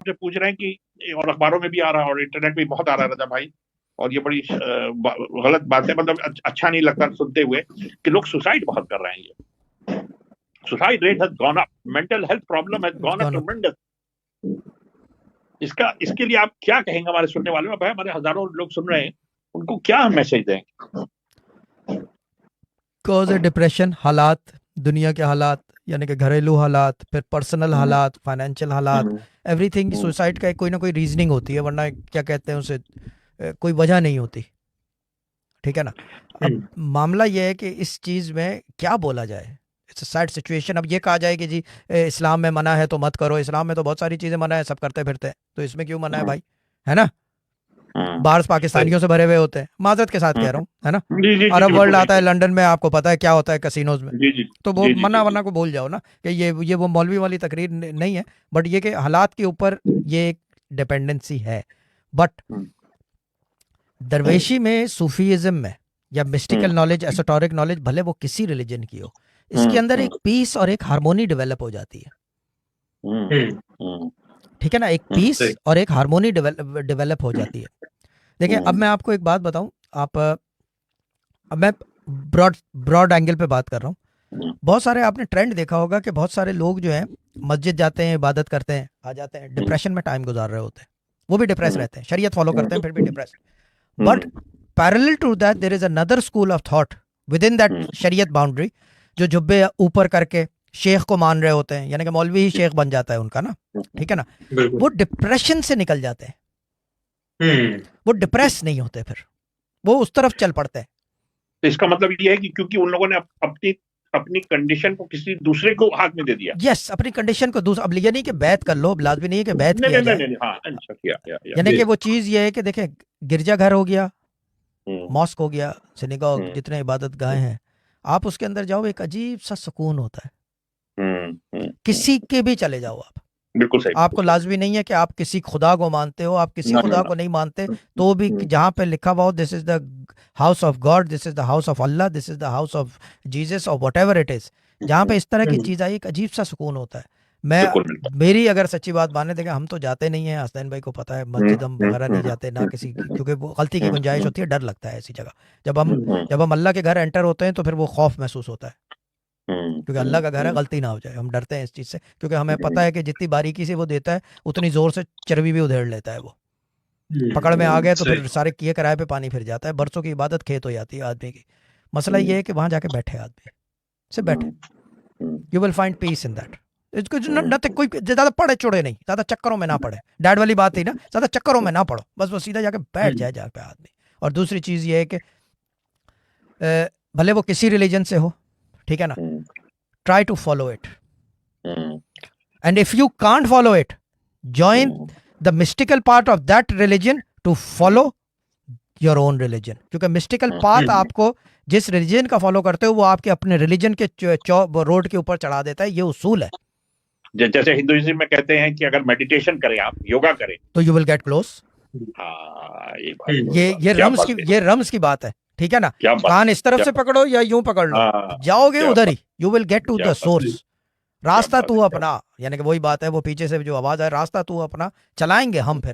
आपसे पूछ रहे हैं कि, और अखबारों में भी आ रहा है और इंटरनेट पे भी बहुत आ रहा है रजा भाई, और ये बड़ी गलत बात है, मतलब अच्छा नहीं लगता सुनते हुए कि लोग सुसाइड बहुत कर रहे हैं। ये suicide rate has gone up, mental health problem has It's gone up gone up. ट्रेमेंडस। इसके लिए आप क्या कहेंगे हमारे सुनने वालों में? भाई हमारे हजारों लोग सुन रहे हैं, उनको क्या हम मैसेज दें? कॉज है डिप्रेशन, हालात, दुनिया के हालात, यानी कि घरेलू हालात, फिर पर्सनल हालात, फाइनेंशियल हालात, एवरीथिंग। सुसाइड का कोई ना कोई रीजनिंग होती है, वरना क्या कहते हैं उसे, कोई वजह नहीं होती। ठीक है ना। अब मामला यह है कि इस चीज़ में क्या बोला जाए। It's sad situation. अब ये कहा जाए कि जी इस्लाम में मना है तो मत करो, इस्लाम में तो बहुत सारी चीज़ें मना है, सब करते फिरते हैं, तो इसमें क्यों मना है भाई, है ना। बाहर सही। पाकिस्तानियों से भरे हुए होते हैं, माजरत के साथ कह रहा हूँ, है ना। जी जी जी जी, अरब वर्ल्ड बिल्कुल सही। आता है लंदन में, आपको पता है क्या होता है कैसीनोज में। जी जी तो वो जी जी मना जी वरना को भूल जाओ ना कि ये वो मौलवी वाली तकरीर नहीं है, बट ये कि हालात के ऊपर ये एक डिपेंडेंसी है। बट दरवेशी में, सूफीज़्म में, या मिस्टिकल नॉलेज, एसोटोरिक नॉलेज, भले वो किसी रिलीजन की हो, इसके अंदर एक पीस और एक हारमोनी डेवलप हो जाती है। ठीक है ना, एक पीस सही। और एक हारमोनी डेवलप हो जाती है। देखिए अब मैं आपको एक बात बताऊं, आप अब मैं ब्रॉड ब्रॉड एंगल पे बात कर रहा हूँ। बहुत सारे आपने ट्रेंड देखा होगा कि बहुत सारे लोग जो है मस्जिद जाते हैं, इबादत करते हैं, आ जाते हैं, डिप्रेशन में टाइम गुजार रहे होते हैं। वो भी डिप्रेस रहते हैं, शरीयत फॉलो करते हैं, फिर भी depress. But parallel to that there is another school of thought within that शरीयत बाउंड्री, जो जुब्बे ऊपर करके शेख को मान रहे होते हैं, यानी कि मौलवी ही शेख बन जाता है उनका ना। ठीक है ना। वो डिप्रेशन से निकल जाते हैं, वो डिप्रेस नहीं होते, फिर वो उस तरफ चल पड़ते हैं। तो इसका मतलब ये है कि क्योंकि उन लोगों ने अपनी अपनी कंडीशन को किसी दूसरे को हाथ में दे दिया। यस, अपनी कंडीशन को दूसरा, अब ये नहीं कि बैत कर लो, लाजमी नहीं है कि बैत नहीं किया नहीं नहीं जाए। नहीं, हाँ अच्छा किया यानी कि वो चीज़ ये है कि देखें, गिरजाघर हो गया, हम्म, मॉस्क हो गया, सिनेगॉग, हम्म, जितने इबादत गाहें हैं, आप उसके अंदर जाओ, एक अजीब सा सुकून होता है। किसी के भी चले जाओ आप, बिल्कुल सही, बिल्कुल आपको सही। लाजमी नहीं है कि आप किसी खुदा को मानते हो, आप किसी ना ना खुदा ना। को नहीं मानते, तो भी जहाँ पे लिखा हुआ हो this is the house of God, this is the house of Allah, this is the house of Jesus, और वट एवर इट इज, जहाँ पे इस तरह की चीज़ आई, एक अजीब सा सुकून होता है। मैं, बिल्कुल बिल्कुल। मेरी अगर सच्ची बात माने, देखें हम तो जाते नहीं हैं, हसनैन भाई को पता है, मस्जिद हम वगैरह नहीं जाते ना किसी की, क्योंकि वो गलती की गुंजाइश होती है, डर लगता है ऐसी जगह। जब हम जब हम अल्लाह के घर एंटर होते हैं तो फिर वो खौफ महसूस होता है, क्योंकि अल्लाह का घर है, गलती ना हो जाए, हम डरते हैं इस चीज़ से, क्योंकि हमें पता है कि जितनी बारीकी से वो देता है उतनी ज़ोर से चर्बी भी उधेड़ लेता है वो। पकड़ में आ गए तो फिर सारे किए कराए पे पानी फिर जाता है, बरसों की इबादत खेत हो जाती है आदमी की। मसला ये है कि वहाँ जाके बैठे आदमी, सिर्फ बैठे, you will find peace in that. इसको नथिंग, कोई ज़्यादा पढ़े चुड़े नहीं, ज़्यादा चक्करों में ना पड़े, डैड वाली बात थी ना, ज़्यादा चक्करों में ना पड़ो, बस वो सीधा जाके बैठ जाए जहाँ पे आदमी। और दूसरी चीज़ ये है कि भले वो किसी रिलीजन से हो, ठीक है ना, try to follow it, and if you can't follow it, join the mystical part of that religion to follow your own religion, क्योंकि mystical path आपको जिस रिलीजन का फॉलो करते हो वो आपके अपने रिलीजन के रोड के ऊपर चढ़ा देता है, ये उसूल है। जैसे हिंदुइज्म में कहते हैं कि अगर मेडिटेशन करें, आप योगा करें, तो यू विल गेट क्लोज। हाँ ये बात, ये क्या रम्स बात की, है, ये रम्स की बात है, ठीक है ना। क्या बात, कान इस तरफ क्या से बात, पकड़ो या यूं पकड़ लो, हाँ जाओगे क्या उधर बात, ही, यू विल गेट टू क्या द बात, सोर्स। क्या रास्ता बात तू है, क्या अपना, यानी कि वही बात है, वो पीछे से जो आवाज है, रास्ता तू अपना, चलाएंगे हम फिर।